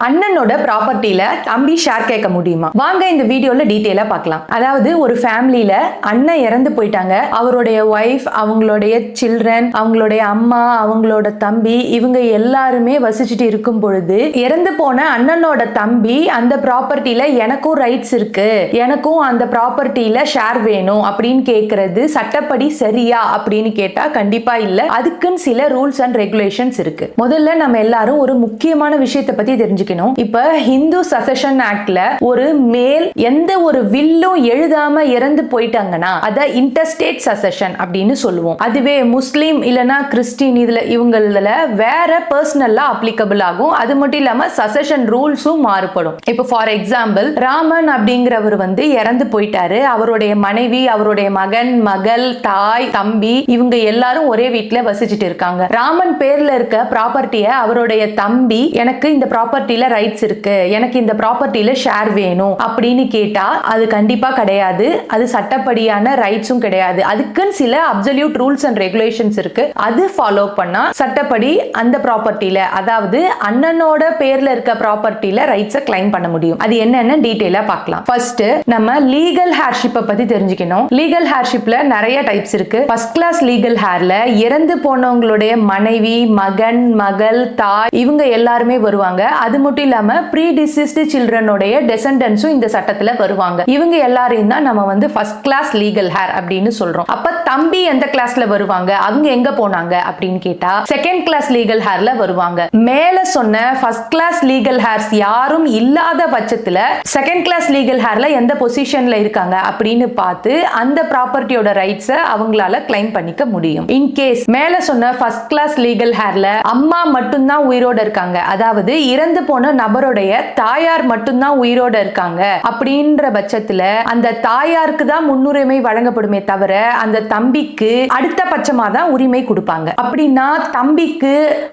அண்ணனோட ப்ராப்பர்ட்டில தம்பி ஷேர் கேட்க முடியுமா? வாங்க இந்த வீடியோல டீடைலா பார்க்கலாம். அதாவது ஒரு ஃபேமிலியில அண்ணன் இறந்து போயிட்டாங்க. அவருடைய ஒய்ஃப், அவங்களுடைய சில்ட்ரன், அவங்களுடைய அம்மா, அவங்களோட தம்பி, இவங்க எல்லாருமே வசிச்சுட்டு இருக்கும் பொழுது இறந்து போன அண்ணனோட தம்பி அந்த ப்ராப்பர்ட்டில எனக்கும் ரைட்ஸ் இருக்கு, எனக்கும் அந்த ப்ராப்பர்ட்டில ஷேர் வேணும் அப்படின்னு கேட்கறது சட்டப்படி சரியா அப்படின்னு கேட்டா கண்டிப்பா இல்ல. அதுக்குன்னு சில ரூல்ஸ் அண்ட் ரெகுலேஷன்ஸ் இருக்கு. முதல்ல நம்ம எல்லாரும் ஒரு முக்கியமான விஷயத்தை பத்தி தெரிஞ்சுக்கணும். இப்ப ஹிந்து சசஷன் ஆக்ட்ல ஒரு மேல் எந்த ஒரு வில்லும் எழுதாம இறந்து போயிட்டாங்கன்னா அத இன்டர்ஸ்டேட் சசஷன் அப்படின்னு சொல்லுவோம். அதுவே முஸ்லீம் இல்லனா கிறிஸ்டின் இவங்கள வேற பர்சனலா அப்ளிகபிள் ஆகும். அது மட்டும் இல்லாம சசஷன் ரூல்ஸும் மாறுபடும். இப்போ ஃபார் எக்ஸாம்பிள் ராமன் அப்படிங்கிறவர் இறந்து போயிட்டாரு. அவருடைய மனைவி, அவருடைய மகன், மகள், தாய், தம்பி இவங்க எல்லாரும் ஒரே வீட்டுல வசிச்சுட்டு இருக்காங்க. ராமன் பேர்ல இருக்க ப்ராப்பர்ட்டிய அவருடைய தம்பி எனக்கு இந்த ப்ராப்பர்ட்டில ரைட்ஸ் இருக்கு, எனக்கு இந்த ப்ராப்பர்ட்டில ஷேர் வேணும் அப்படின்னு கேட்டா அது கண்டிப்பா கிடையாது. அது சட்டப்படியான ரைட்ஸும் கிடையாது. அதுக்குன்னு சில அப்சல்யூட் ரூல்ஸ் அண்ட் ரெகுலேஷன்ஸ் இருக்கு. அது ஃபாலோ பண்ணா சட்டப்படி அந்த ப்ராப்பர்ட்டில, அதாவது அண்ணனோட பேர்ல இருக்க ப்ராப்பர்ட்டில ரைட்ஸை கிளைம் பண்ண முடியும். அது என்னன்னு டீடைலா பார்க்கலாம். ஃபர்ஸ்ட் நம்ம லீகல் ஹேர்ஷிப்பை பத்தி தெரிஞ்சுக்கணும். லீகல் ஹேர்ஷிப்ல நிறைய டைப்ஸ் இருக்கு. ஃபர்ஸ்ட் கிளாஸ் லீகல் ஹேர்ல இறந்து போனவங்களுடைய மனைவி, மகன், மகள், தாய் இவங்க எல்லாருமே வருவாங்க. அது மட்டும் இல்லாம ப்ரீ டிசீஸ்டு சில்ட்ரனோட டெசண்டன்ட்ஸும் இந்த சட்டத்துல வருவாங்க. இவங்க எல்லாரையும் தான் நம்ம ஃபர்ஸ்ட் கிளாஸ் லீகல் ஹேர் அப்படின்னு சொல்றோம். அப்ப தம்பி எந்த கிளாஸ்ல வருவாங்க, அவங்க எங்க போனாங்க அப்படின்னு கேட்டா செகண்ட் கிளாஸ் லீகல் ஹேர்ல வருவாங்க. மேல சொன்ன ஃபர்ஸ்ட் கிளாஸ் லீகல் ஹேர்ஸ் யாரும் இல்லாத பட்சத்துல செகண்ட் கிளாஸ் லீகல் ஹேர்ல எந்த பொசிஷன்ல இருக்காங்க அப்படின்னு பார்த்து அந்த ப்ராப்பர்ட்டியோட ரைட்ஸை அவங்களால கிளைம் பண்ணிக்க முடியும். இன்கேஸ் மேல சொன்ன ஃபர்ஸ்ட் கிளாஸ் லீகல் ஹேர்ல அம்மா மட்டும்தான் உயிரோட இருக்காங்க, அதாவது இறந்து போன நபருடைய தாயார் மட்டும்தான் உயிரோட இருக்காங்க அப்படின்ற பட்சத்துல அந்த தாயாருக்கு தான் முன்னுரிமை வழங்கப்படுமே தவிர அந்த தம்பிக்கு அடுத்த பட்சமா தான் உரிமை கொடுப்பாங்க. அப்படின்னா தம்பிக்கு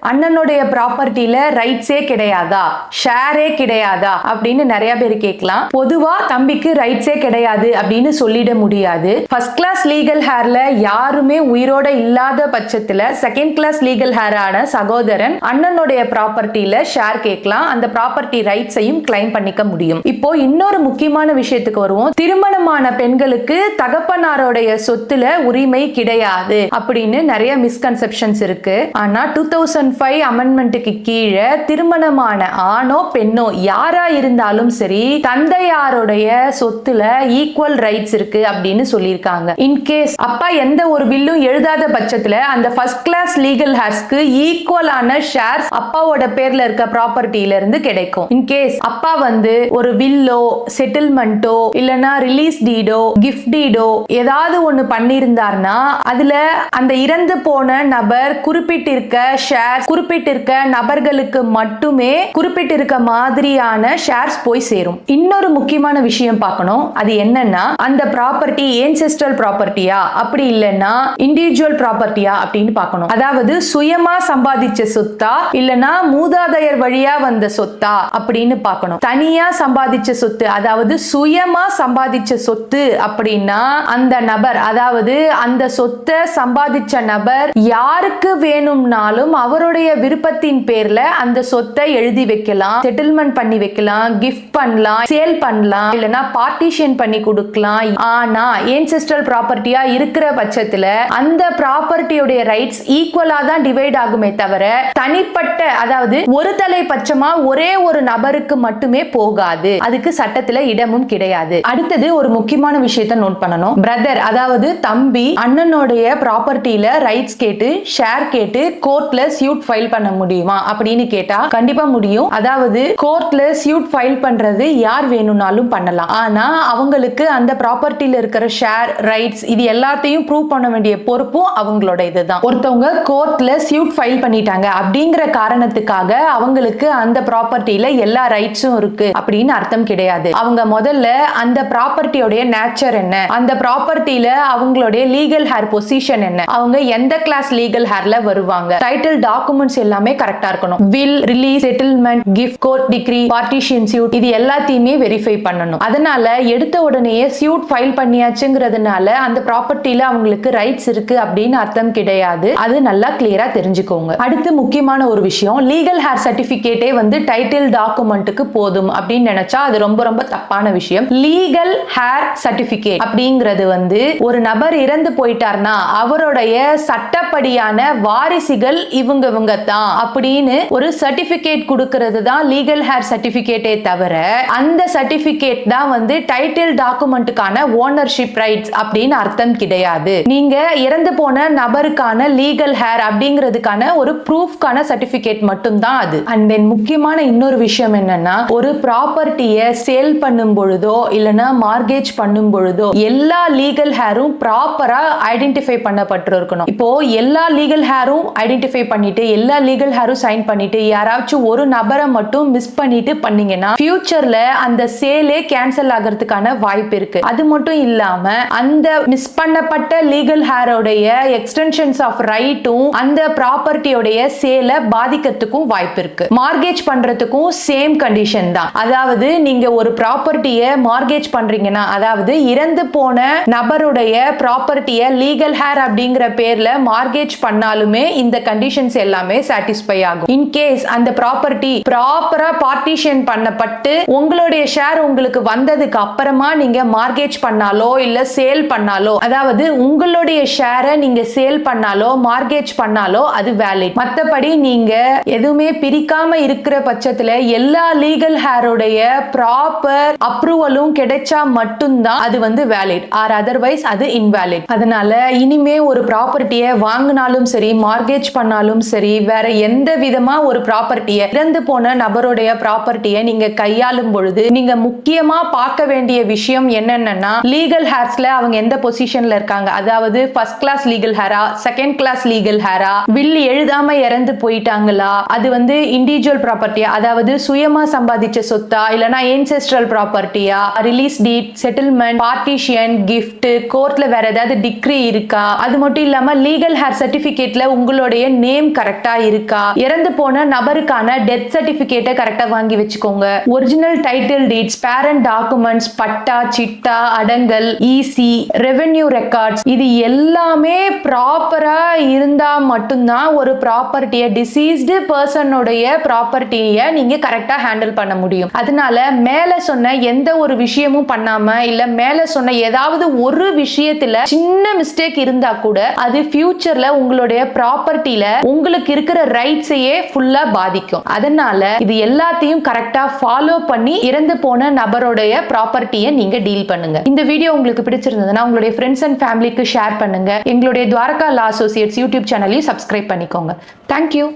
அண்ணனுடைய ப்ராப்பர்ட்டில ரைட்ஸே கிடையாதா, ஷேரே கிடையாதா அப்படின்னு நிறைய பேர் கேட்கலாம். பொதுவா தம்பிக்கு ரைட்ஸே கிடையாது அப்படின்னு சொல்லிட முடியாது. ஃபர்ஸ்ட் கிளாஸ் லீகல் ஹேர்ல யாருமே உயிரோட இல்லாத பட்சத்துல செகண்ட் கிளாஸ் லீகல் ஹேரான சகோதரன் அண்ணனுடைய ப்ராப்பர்ட்டில ஷேர் கேட்கலாம். அந்த ப்ராப்பர்ட்டி ரைட்ஸையும் கிளைம் பண்ணிக்க முடியும். இப்போ இன்னொரு முக்கியமான விஷயத்துக்கு வருவோம். திருமணமான பெண்களுக்கு தகப்பனாருடைய சொத்துல உரிமை கிடையாது அப்படின்னு நிறைய மிஸ்கன்செப்ஷன்ஸ் இருக்கு. ஆனா 2005 அமெண்ட்மெண்ட்டுக்கு கீழே திருமணமான ஆணோ பெண்ணோ யாரா இருந்தாலும் சரி தந்தையாருடைய சொத்துல ஈக்குவல் ரைட்ஸ் இருக்கு அப்படின்னு சொல்லியிருக்காங்க. இன்கேஸ் அப்பா எந்த ஒரு வில்லும் எழுதாத பட்சத்துல அந்த ஃபர்ஸ்ட் கிளாஸ் லீகல் ஹேர்ஸ்க்கு ஈக்குவலான ஷேர்ஸ் அப்பாவோட பேர்ல இருக்க ப்ராப்பர்ட்டில இருந்து கிடைக்கும். இன்கேஸ் அப்பா ஒரு வில்லோ, செட்டில்மெண்டோ இல்லனா ரிலீஸ் டீடோ, கிஃப்ட் டீடோ ஏதாவது ஒன்னு பண்ணியிருந்தார்னா அதுல அந்த இறந்து போன நபர் குறிப்பிட்டிருக்க ஷேர்ஸ் குறிப்பிட்டிருக்க நபர்களுக்கு மட்டுமே குறிப்பிட்டிருக்க மாதிரியான ஷேர்ஸ் போய் சேரும். இன்னொரு முக்கியமான விஷயம் பார்க்கணும். அது என்னன்னா அந்த ப்ராப்பர்ட்டி ஏன்செஸ்ட்ரல் ப்ராப்பர்ட்டியா அப்படி இல்லைன்னா இண்டிவிஜுவல் ப்ராப்பர்ட்டியா அப்படின்னு பார்க்கணும். அதாவது சுயமா சம்பாதிச்ச சொத்தா இல்லனா மூதாதையர் வழியா வந்த சொத்தா அப்படின்னு பார்க்கணும். தனியா சம்பாதிச்ச சொத்து, அதாவது சுயமா சம்பாதிச்ச சொத்து அப்படின்னா அந்த நபர், அதாவது அந்த சொத்தை சம்பாதிச்ச நபர் யாருக்கு வேணும்னாலும் அவருடைய விருப்பத்தின் பேர்ல அந்த சொத்தை எழுதி வைக்கலாம், செட்டில்மெண்ட் பண்ணி வைக்கலாம், கிஃப்ட் பண்ணலாம், சேல் பண்ணலாம், இல்லனா பார்ட்டிஷன் பண்ணி கொடுக்கலாம். ஆனா ஏன்செஸ்ட்ரல் ப்ராப்பர்ட்டியா இருக்கிற பட்சத்துல அந்த ப்ராப்பர்ட்டியோட ரைட்ஸ் ஈக்குவலா தான் டிவைட் ஆகுமே தவிர தனிப்பட்ட, அதாவது ஒரு தலை பட்சமா ஒரே ஒரு நபருக்கு மட்டுமே போகாது. அதுக்கு சட்டத்துல இடமும் கிடையாது. அடுத்தது ஒரு முக்கியமான விஷயத்தை நோட் பண்ணணும். பிரதர், அதாவது தம்பி அண்ணனுடைய ப்ராப்பர்ட்டில ரைட்ஸ் கேட்டு ஷேர் கேட்டு கோர்ட்ல சூட் ஃபைல் பண்ண முடியுமா அப்படின்னு கேட்டா கண்டிப்பா முடியும். அதாவது கோர்ட்ல சூட் ஃபைல் பண்றது யார் வேணும்னாலும் பண்ணலாம். ஆனா அவங்களுக்கு அந்த ப்ராப்பர்ட்டில இருக்கிற ஷேர் ரைட்ஸ் இது எல்லாத்தையும் ப்ரூவ் பண்ண வேண்டிய பொறுப்பும் அவங்களோட இதுதான். ஒருத்தவங்க கோர்ட்ல சூட் ஃபைல் பண்ணிட்டாங்க அப்படிங்கிற காரணத்துக்காக அவங்களுக்கு அந்த ப்ராப்பர்ட்டில எல்லா ரைட்ஸும் இருக்கு அப்படின்னு அர்த்தம் கிடையாது. அவங்க முதல்ல அந்த ப்ராப்பர்ட்டியோட நேச்சர் என்ன, அந்த ப்ராப்பர்ட்டில அவங்களுடைய லீகல் ஹேர் பொசிஷன் என்ன, அவங்க எந்த கிளாஸ் லீகல் ஹேர்ல வருவாங்க, டைட்டில் டாக்குமெண்ட்ஸ் எல்லாமே கரெக்டா இருக்கணும். Will, release, settlement, gift, court degree, partition suit, இது எல்லாத்தையுமே வெரிஃபை பண்ணணும். அதனால எடுத்த உடனே சூட் ஃபைல் பண்ணியாச்சுங்கிறதுனால அந்த ப்ராப்பர்ட்டில அவங்களுக்கு ரைட்ஸ் இருக்கு அப்படின்னு அர்த்தம் கிடையாது. அது நல்லா கிளியரா தெரிஞ்சுக்கோங்க. அடுத்து முக்கியமான ஒரு விஷயம், லீகல் ஹேர் சர்டிபிகேட்டே வந்து டைட்டில் டாக்குமெண்ட்டுக்கு போதும் அப்படின்னு நினைச்சா அது ரொம்ப ரொம்ப தப்பான விஷயம். லீகல் ஹேர் சர்டிபிகேட் அப்படிங்கிறது வந்து ஒரு நபர் இறந்து போயிட்டார்னா அவருடைய சட்டப்படியான வாரிசுகள் இவங்க தான் அப்படின்னு ஒரு சர்டிபிகேட் கொடுக்கிறது தான் லீகல் ஹேர் சர்டிபிகேட்டே தவிர அந்த சர்டிபிகேட் தான் வந்து டைட்டில் டாக்குமெண்ட்டுக்கான ஓனர்ஷிப் ரைட்ஸ் அப்படின்னு அர்த்தம் கிடையாது. நீங்க இறந்து போன நபருக்கான லீகல் ஹேர் அப்படிங்கிறதுக்கான ஒரு ப்ரூஃப்கான சர்டிபிகேட் மட்டும் தான் அது. அண்ட் தென் முக்கியமான இன்னொரு விஷயம் என்னன்னா, ஒரு ப்ராப்பர்ட்டியை சேல் பண்ணும் பொழுதோ இல்லனா மார்கேஜ் பண்ணும் பொழுதோ எல்லா லீகல் ஹேரும் ப்ராப்பரா ஐடென்டிஃபை பண்ணப்பட்டிருக்கணும். இப்போ எல்லா லீகல் ஹேரும் ஐடென்டிஃபை பண்ணிட்டு எல்லா லீகல் ஹேரும் சைன் பண்ணிட்டு யாராச்சும் ஒரு நபரை மட்டும் மிஸ் பண்ணிட்டு பண்ணீங்கன்னா ஃபியூச்சர்ல அந்த சேலே கேன்சல் ஆகிறதுக்கான வாய்ப்பு இருக்கு. அது மட்டும் இல்லாம அந்த மிஸ் பண்ணப்பட்ட லீகல் ஹேரோடைய எக்ஸ்டென்ஷன்ஸ் ஆஃப் ரைட்டும் அந்த ப்ராப்பர்ட்டியோடைய சேல பாதிக்கிறதுக்கும் வாய்ப்பு இருக்கு. மார்கேஜ் பண்றதுக்கும் சேம் கண்டிஷன் தான். அதாவது நீங்க ஒரு ப்ராப்பர்ட்டியை மார்கேஜ் பண்றீங்கன்னா, அதாவது இறந்து போன நபருடைய ப்ராப்பர்ட்டியை லீகல் ஹேர் அப்படிங்கிற பேர்ல மார்கேஜ் பண்ணாலுமே இந்த கண்டிஷன்ஸ் எல்லாமே சாட்டிஸ்ஃபை ஆகும். இன் கேஸ் அந்த ப்ராப்பர்ட்டி ப்ராப்பரா பார்ட்டிஷன் பண்ணப்பட்டு உங்களுடைய ஷேர் உங்களுக்கு வந்ததுக்கு அப்புறமா நீங்க மார்கேஜ் பண்ணாலோ இல்ல சேல் பண்ணாலோ, அதாவது உங்களுடைய ஷேரை நீங்க சேல் பண்ணாலோ மார்கேஜ் பண்ணாலோ அது வேலிட். மத்தபடி நீங்க எதுவுமே பிரிக்காம இருக்கிற பட்சத்துல எல்லா லீகல் ஹேரோடைய ப்ராப்பர் அப்ரூவலும் கிடைச்சா மட்டும்தான் அது வந்து வேலிட். ஆர் அதர்வைஸ் அது இன்வேலிட். அதனால இனிமே ஒரு ப்ராப்பர்ட்டியை வாங்கினாலும் சரி மார்கேஜ் பண்ணாலும் சரி வேற எந்த விதமா ஒரு ப்ராப்பர்ட்டியை இறந்து போன நபருடைய ப்ராப்பர்ட்டியை நீங்க கையாளும் பொழுது நீங்க முக்கியமா பார்க்க வேண்டிய விஷயம் என்னன்னா, லீகல் ஹேர்ஸ்ல அவங்க எந்த பொசிஷன்ல இருக்காங்க, அதாவது ஃபர்ஸ்ட் கிளாஸ் லீகல் ஹேரா செகண்ட் கிளாஸ் லீகல் ஹேரா, வில் எழுதாம இறந்து போயிட்டாங்களா, அது வந்து இண்டிவிஜுவல் ப்ராப்பர்ட்டியா அதாவது சுயமா சம்பாதிச்ச சொத்தா இல்லனா ஏன்செஸ்ட்ரல் ப்ராப்பர்ட்டியா, ரிலீஸ் டீட், செட்டில்மெண்ட், பார்ட்டிஷன், கிஃப்ட், கோர்ட்ல வேற ஏதாவது டிகிரி இருக்கா, அது மட்டும் இல்லாம லீகல் ஹேர் சர்டிபிகேட்ல உங்களுடைய நேம் கரெக்டா இருக்கா, இறந்து போன நபருக்கான டெத் சர்டிபிகேட்டை கரெக்டா வாங்கி வச்சுக்கோங்க, original title deeds, parent documents, பட்டா, சிட்டா, அடங்கல், ஈசி, ரெவென்யூ ரெக்கார்ட்ஸ், இது எல்லாமே ப்ராப்பரா இருந்தா மட்டும்தான் ஒரு ப்ராப்பர்ட்டியை டிசீஸ்டு பர்சனுடைய ப்ராப்பர்ட்டியை நீங்க கரெக்டா ஹேண்டில் பண்ண முடியும். அதனால மேல சொன்ன எந்த ஒரு விஷயமும் பண்ணாம இல்ல மேல சொன்ன ஏதாவது ஒரு விஷயத்துல சின்ன மிஸ்டேக் இருந்தா கூட அது ஃபியூச்சர்ல உங்களுடைய ப்ராப்பர்ட்டில உங்களுக்கு இருக்கிற ரைட்ஸையே ஃபுல்லா பாதிக்கும். அதனால இது எல்லாத்தையும் கரெக்டா ஃபாலோ பண்ணி இறந்து போன நபருடைய ப்ராப்பர்ட்டியை நீங்க டீல் பண்ணுங்க. இந்த வீடியோ உங்களுக்கு பிடிச்சிருந்ததுன்னா உங்களுடைய ஃப்ரெண்ட்ஸ் அண்ட் ஃபேமிலிக்கு ஷேர் பண்ணுங்க. எங்களுடைய துவாரகா லா அசோசியேட்ஸ் யூடியூப் சேனலையும் சப்ஸ்கிரைப் பண்ணிக்கோங்க. தேங்க்யூ.